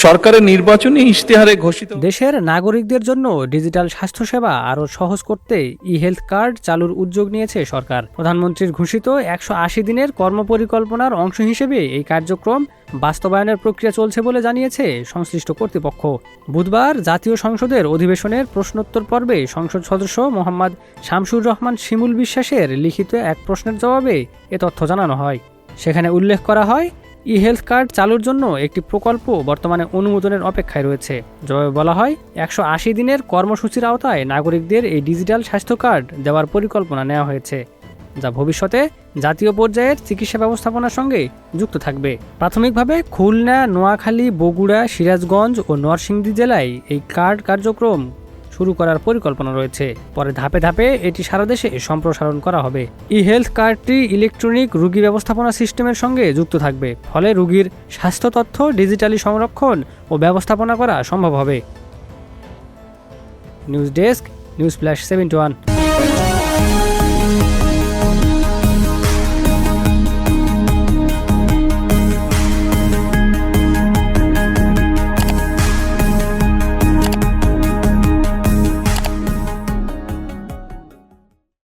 সরকারের নির্বাচনী ইশতেহারে ঘোষিত দেশের নাগরিকদের জন্য ডিজিটাল স্বাস্থ্যসেবা আরও সহজ করতে ই হেলথ কার্ড চালুর উদ্যোগ নিয়েছে সরকার। প্রধানমন্ত্রীর ঘোষিত 180 দিনের কর্মপরিকল্পনার অংশ হিসেবে এই কার্যক্রম বাস্তবায়নের প্রক্রিয়া চলছে বলে জানিয়েছে সংশ্লিষ্ট কর্তৃপক্ষ। বুধবার জাতীয় সংসদের অধিবেশনের প্রশ্নোত্তর পর্বে সংসদ সদস্য মোহাম্মদ শামসুর রহমান শিমুল বিশ্বাসের লিখিত এক প্রশ্নের জবাবে এ তথ্য জানানো হয়। সেখানে উল্লেখ করা হয়, ই হেলথ কার্ড চালুর জন্য একটি প্রকল্প বর্তমানে অনুমোদনের অপেক্ষায় রয়েছে। জবাবে বলা হয়, 180 দিনের কর্মসূচির আওতায় নাগরিকদের এই ডিজিটাল স্বাস্থ্য কার্ড দেওয়ার পরিকল্পনা নেওয়া হয়েছে, যা ভবিষ্যতে জাতীয় পর্যায়ের চিকিৎসা ব্যবস্থাপনার সঙ্গে যুক্ত থাকবে। প্রাথমিকভাবে খুলনা, নোয়াখালী, বগুড়া, সিরাজগঞ্জ ও নরসিংদী জেলায় এই কার্ড কার্যক্রম শুরু করার পরিকল্পনা রয়েছে। পরে ধাপে ধাপে এটি সারা দেশে সম্প্রসারণ করা হবে। ই হেলথ কার্ডটি ইলেকট্রনিক রোগী ব্যবস্থাপনা সিস্টেমের সঙ্গে যুক্ত থাকবে, ফলে রোগীর স্বাস্থ্য তথ্য ডিজিটালি সংরক্ষণ ও ব্যবস্থাপনা করা সম্ভব হবে। News desk, news flash 71।